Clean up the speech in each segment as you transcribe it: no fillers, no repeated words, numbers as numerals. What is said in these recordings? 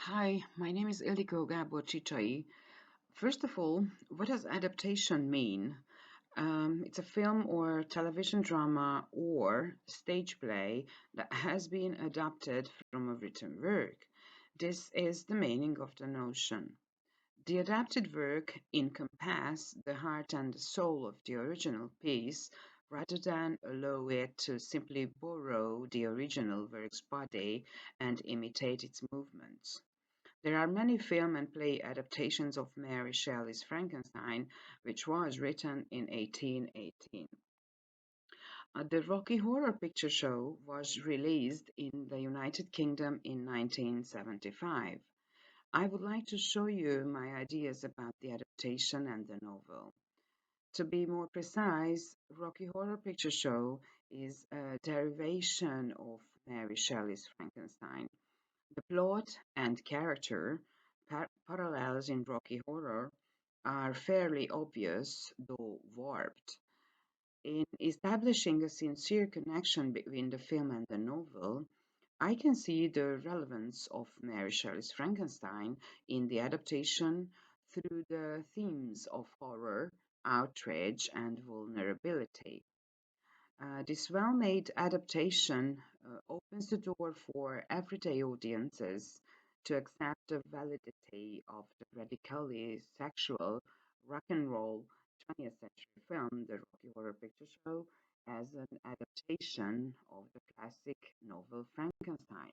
Hi, my name is Ildiko Gabor-Csicsai. First of all, what does adaptation mean? It's a film or television drama or stage play that has been adapted from a written work. This is the meaning of the notion. The adapted work encompasses the heart and the soul of the original piece rather than allow it to simply borrow the original work's body and imitate its movements. There are many film and play adaptations of Mary Shelley's Frankenstein, which was written in 1818. The Rocky Horror Picture Show was released in the United Kingdom in 1975. I would like to show you my ideas about the adaptation and the novel. To be more precise, Rocky Horror Picture Show is a derivation of Mary Shelley's Frankenstein. The plot and character parallels in Rocky Horror are fairly obvious, though warped. In establishing a sincere connection between the film and the novel, I can see the relevance of Mary Shelley's Frankenstein in the adaptation through the themes of horror, outrage, and vulnerability. This well made adaptation opens the door for everyday audiences to accept the validity of the radically sexual rock and roll 20th century film, The Rocky Horror Picture Show, as an adaptation of the classic novel Frankenstein.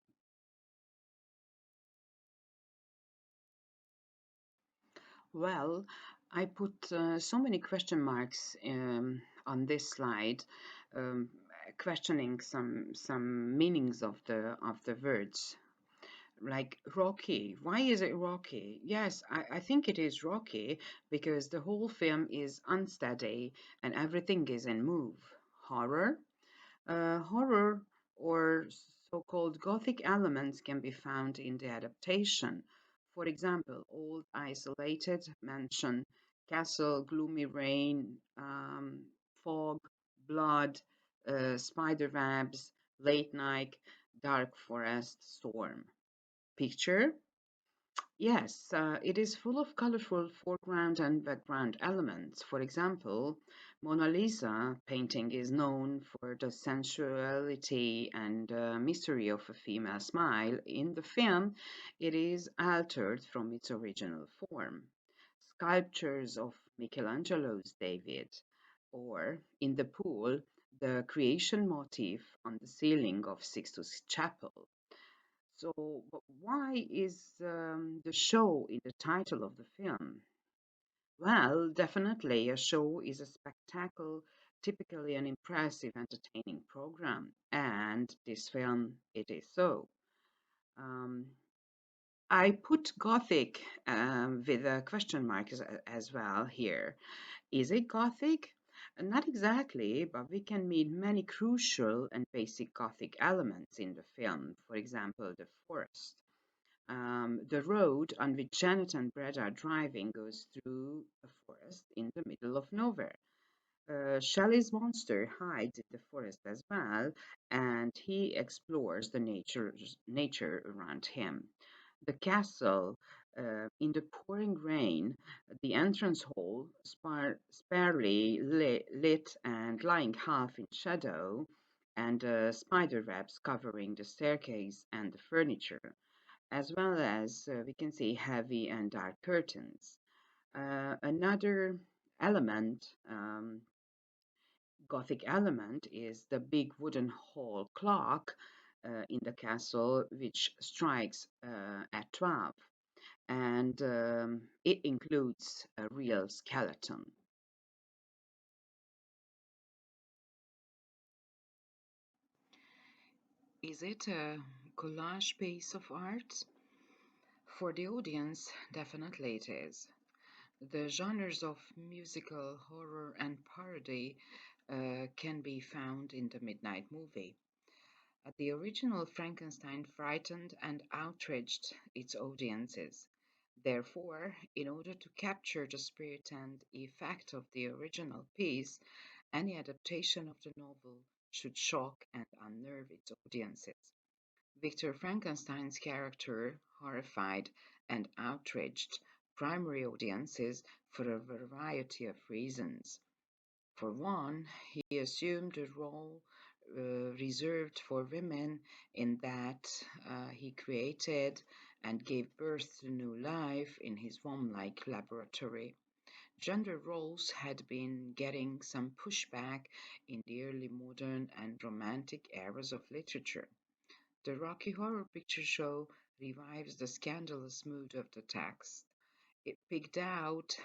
Well, I put so many question marks on this slide, um, questioning some meanings of the words. Like Rocky, why is it Rocky? Yes, I think it is Rocky because the whole film is unsteady and everything is in move. Horror, horror or so-called Gothic elements can be found in the adaptation. For example, old isolated mansion, castle, gloomy rain, fog, blood, spider webs, late night, dark forest, storm. Picture? Yes, it is full of colorful foreground and background elements. For example, Mona Lisa painting is known for the sensuality and mystery of a female smile. In the film, it is altered from its original form. Sculptures of Michelangelo's David, or in the pool, the creation motif on the ceiling of Sixtus Chapel. So, but why is the show in the title of the film? Well, definitely, a show is a spectacle, typically an impressive, entertaining program, and this film, it is so. Um, I put Gothic with a question mark as well here. Is it Gothic? Not exactly, but we can meet many crucial and basic Gothic elements in the film. For example, the forest. The road on which Janet and Brett are driving goes through a forest in the middle of nowhere. Shelley's monster hides in the forest as well, and he explores the nature around him. The castle, in the pouring rain, the entrance hall, sparely lit and lying half in shadow, and spider webs covering the staircase and the furniture, as well as we can see heavy and dark curtains. Another element, Gothic element, is the big wooden hall clock in the castle, which strikes at 12, and it includes a real skeleton. Is it a collage piece of art? For the audience, definitely it is. The genres of musical, horror, and parody can be found in the Midnight Movie. The original Frankenstein frightened and outraged its audiences. Therefore, in order to capture the spirit and effect of the original piece, any adaptation of the novel should shock and unnerve its audiences. Victor Frankenstein's character horrified and outraged primary audiences for a variety of reasons. For one, he assumed a role reserved for women in that he created and gave birth to new life in his womb-like laboratory. Gender roles had been getting some pushback in the early modern and romantic eras of literature. The Rocky Horror Picture Show revives the scandalous mood of the text. It picked out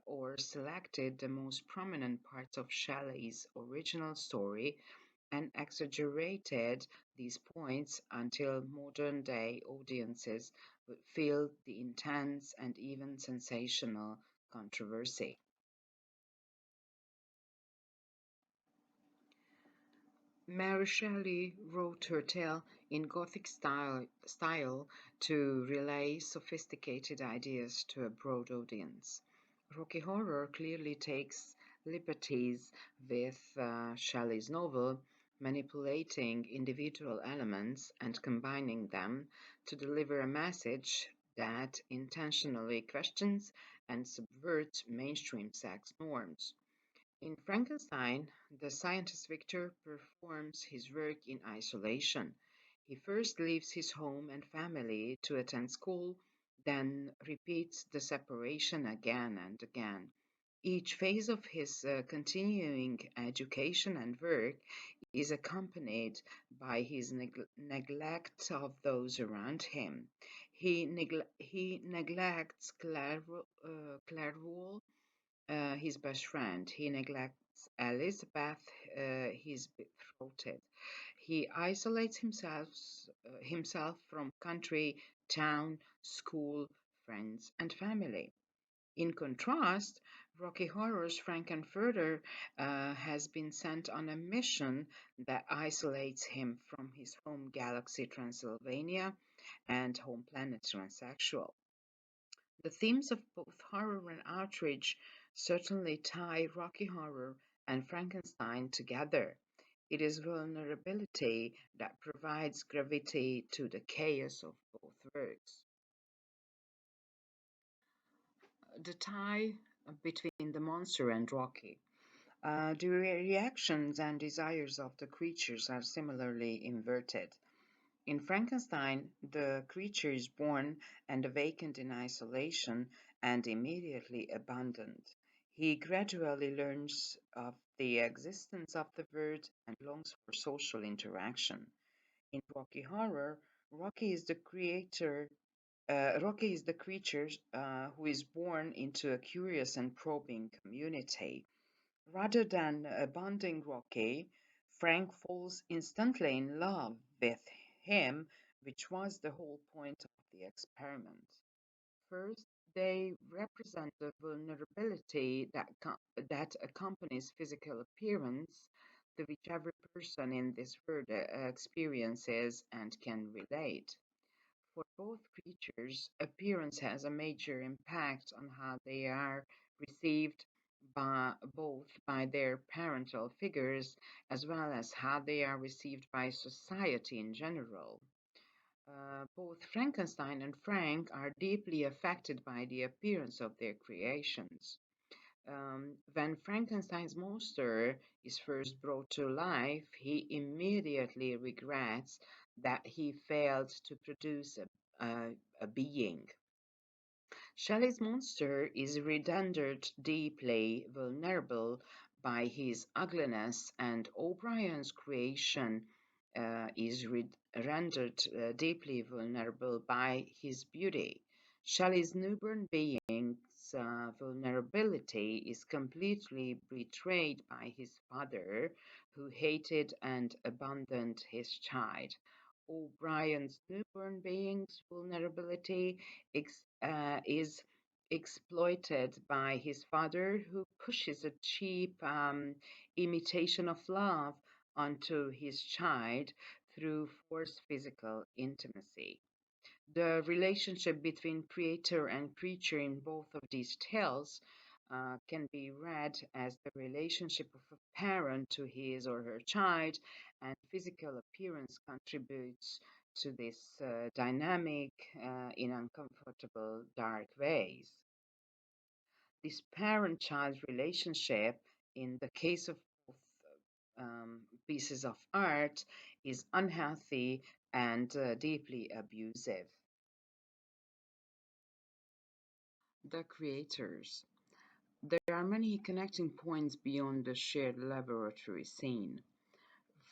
or selected the most prominent parts of Shelley's original story and exaggerated these points until modern day audiences would feel the intense and even sensational controversy. Mary Shelley wrote her tale in Gothic style to relay sophisticated ideas to a broad audience. Rocky Horror clearly takes liberties with Shelley's novel, manipulating individual elements and combining them to deliver a message that intentionally questions and subverts mainstream sex norms. In Frankenstein, the scientist Victor performs his work in isolation. He first leaves his home and family to attend school, then repeats the separation again and again. Each phase of his continuing education and work is accompanied by his neglect of those around him. He neglects Clairvaux, his best friend. He neglects Elizabeth, his betrothed. He isolates himself from country, town, school, friends, and family. In contrast, Rocky Horror's Frankenfurter has been sent on a mission that isolates him from his home galaxy Transylvania and home planet Transsexual. The themes of both horror and outrage certainly tie Rocky Horror and Frankenstein together. It is vulnerability that provides gravity to the chaos of both works. The tie between the monster and Rocky. The reactions and desires of the creatures are similarly inverted. In Frankenstein, the creature is born and awakened in isolation and immediately abandoned. He gradually learns of the existence of the world and longs for social interaction. In Rocky Horror, Rocky is the creator. Rocky is the creature who is born into a curious and probing community. Rather than abandoning Rocky, Frank falls instantly in love with him, which was the whole point of the experiment. First, they represent the vulnerability that accompanies physical appearance, to which every person in this world experiences and can relate. For both creatures, appearance has a major impact on how they are received by their parental figures as well as how they are received by society in general. Both Frankenstein and Frank are deeply affected by the appearance of their creations. When Frankenstein's monster is first brought to life, he immediately regrets that he failed to produce a being. Shelley's monster is rendered deeply vulnerable by his ugliness, and O'Brien's creation is rendered deeply vulnerable by his beauty. Shelley's newborn being's vulnerability is completely betrayed by his father, who hated and abandoned his child. O'Brien's newborn being's vulnerability is exploited by his father, who pushes a cheap imitation of love onto his child through forced physical intimacy. The relationship between creator and creature in both of these tales can be read as the relationship of a parent to his or her child, and physical appearance contributes to this dynamic in uncomfortable, dark ways. This parent child relationship, in the case of both pieces of art, is unhealthy and deeply abusive. The creators. There are many connecting points beyond the shared laboratory scene.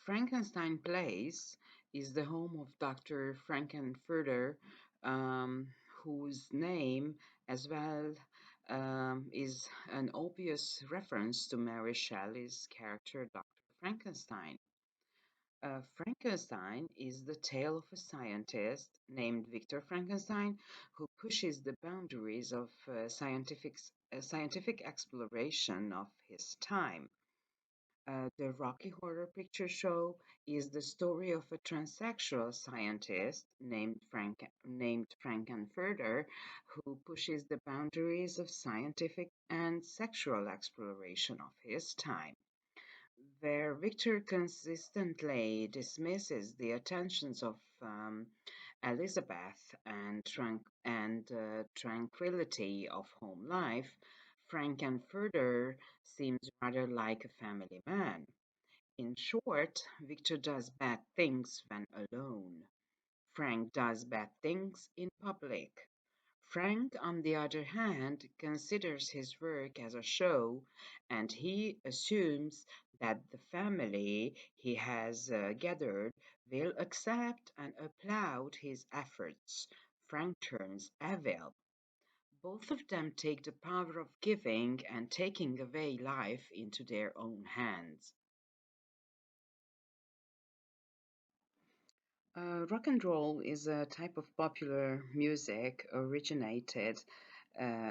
Frankenstein Place is the home of Dr. Frankenfurter, um, whose name as well is an obvious reference to Mary Shelley's character Dr. Frankenstein. Frankenstein is the tale of a scientist named Victor Frankenstein who pushes the boundaries of scientific exploration of his time. The Rocky Horror Picture Show is the story of a transsexual scientist named Frankenfurter who pushes the boundaries of scientific and sexual exploration of his time. Where Victor consistently dismisses the attentions of Elizabeth and tranquility of home life, Frankenfurter seems rather like a family man. In short, Victor does bad things when alone. Frank does bad things in public. Frank, on the other hand, considers his work as a show, and he assumes that the family he has gathered will accept and applaud his efforts. Frank turns evil. Both of them take the power of giving and taking away life into their own hands. Rock and roll is a type of popular music originating in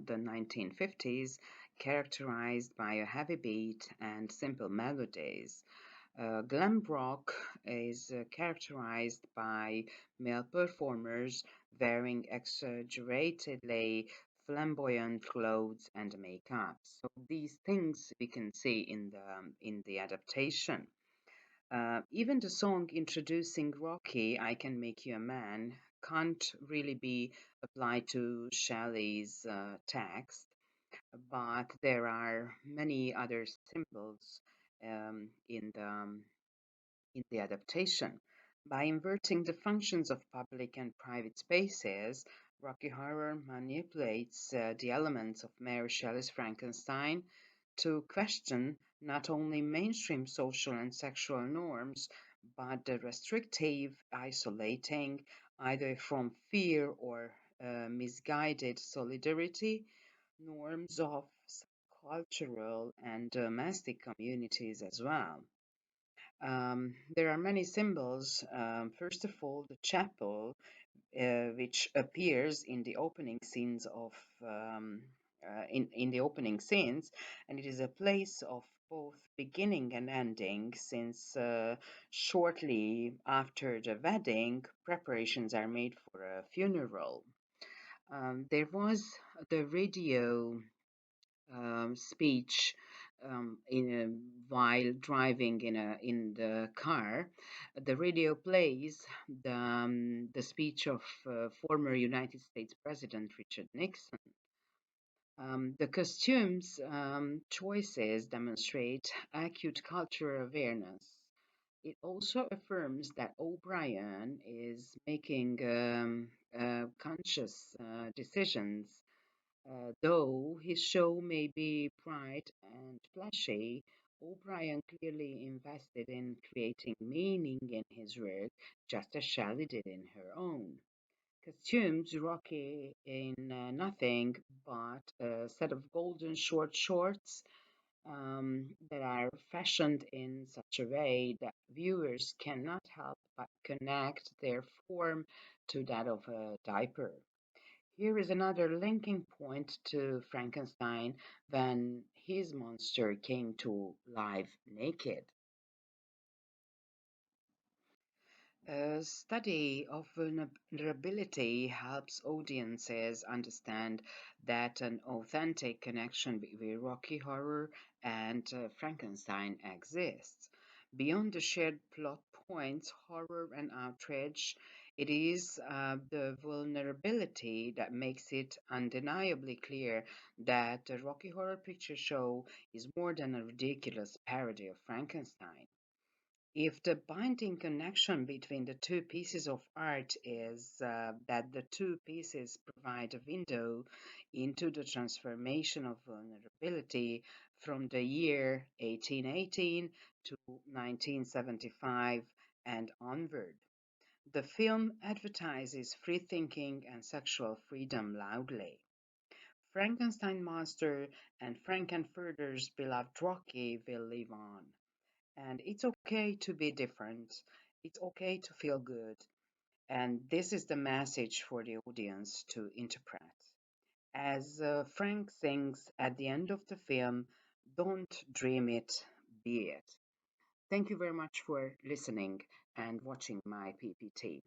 the 1950s, characterized by a heavy beat and simple melodies. Glam rock is characterized by male performers wearing exaggeratedly flamboyant clothes and makeup. So these things we can see in the adaptation. Even the song introducing Rocky, I Can Make You a Man, can't really be applied to Shelley's text, but there are many other symbols um, in the in the adaptation. By inverting the functions of public and private spaces, Rocky Horror manipulates the elements of Mary Shelley's Frankenstein to question not only mainstream social and sexual norms, but the restrictive, isolating, either from fear or misguided solidarity, norms of cultural and domestic communities as well. There are many symbols. First of all, the chapel, which appears in the opening scenes in the opening scenes, and it is a place of both beginning and ending, since shortly after the wedding, preparations are made for a funeral. There was the radio speech while driving in the car. The radio plays the speech of former United States President Richard Nixon. The costumes choices demonstrate acute cultural awareness. It also affirms that O'Brien is making conscious decisions, though his show may be bright and flashy. O'Brien clearly invested in creating meaning in his work, just as Shelley did in her own. Costumes Rocky in nothing but a set of golden short shorts that are fashioned in such a way that viewers cannot help but connect their form to that of a diaper. Here is another linking point to Frankenstein when his monster came to life naked. A study of vulnerability helps audiences understand that an authentic connection between Rocky Horror and Frankenstein exists. Beyond the shared plot points horror and outrage. It is the vulnerability that makes it undeniably clear that the Rocky Horror Picture Show is more than a ridiculous parody of Frankenstein. If the binding connection between the two pieces of art is that the two pieces provide a window into the transformation of vulnerability from the year 1818 to 1975 and onward, the film advertises free thinking and sexual freedom loudly. Frankenstein monster and Frankenfurter's beloved Rocky will live on. And it's okay to be different. It's okay to feel good. And this is the message for the audience to interpret. As Frank sings at the end of the film, don't dream it, be it. Thank you very much for listening and watching my PPT.